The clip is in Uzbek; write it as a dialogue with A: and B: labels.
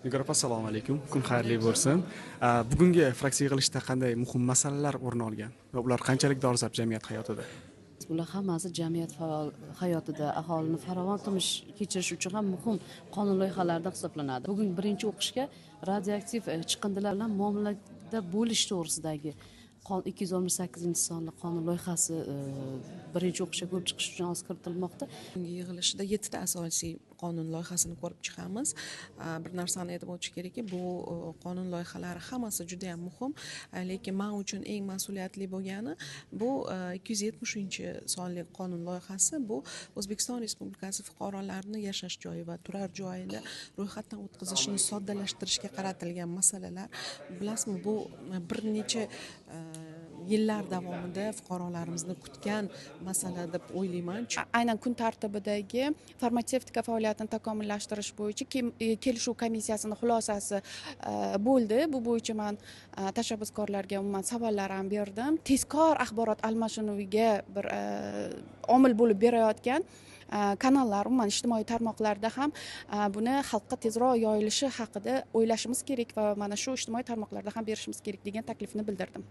A: Nigor opa, assalomu alaykum. Kun xayrli bo'lsin. Bugungi fraksiya yig'ilishida qanday muhim masalalar o'rin olgan va ular qanchalik dolzarb jamiyat hayotida?
B: Bular hammasi jamiyat hayotida aholini farovon turmush kechirish uchun ham muhim qonun loyihalaridan hisoblanadi. Bugun birinchi o'qishga radioaktiv chiqindilar bilan muomalada bo'lish to'g'risidagi 218-sonli qonun loyihasi birinchi o'qishga ko'rib chiqish uchun hozir kiritilmoqda.
C: Bugungi yig'ilishida 7 ta asosiy qonun loyihasini ko'rib chiqamiz. Bir narsani aytib o'tish kerakki, bu qonun loyihalari hammasi juda ham muhim, lekin men uchun eng mas'uliyatli bo'lgani bu 270-sonli qonun loyihasi. Bu O'zbekiston Respublikasi fuqarolarini yashash joyi va turar joyini ro'yxatdan o'tkazishni soddalashtirishga qaratilgan masalalar. Bilasizmi, bu bir necha yillar davomida fuqarolarimizni kutgan masala deb o'ylayman.
D: Aynan kun tartibidagi farmatsevtika faoliyatini takomillashtirish bo'yicha kelishuv komissiyasini xulosasi bo'ldi. Bu bo'yicha men tashabbuskorlarga umuman savollar ham berdim. Tezkor axborot almashinuviga bir omil bo'lib berayotgan kanallar, umuman ijtimoiy tarmoqlarda ham buni xalqqa tezroq yoyilishi haqida o'ylashimiz kerak va mana shu ijtimoiy tarmoqlarda ham berishimiz kerak degan taklifni bildirdim.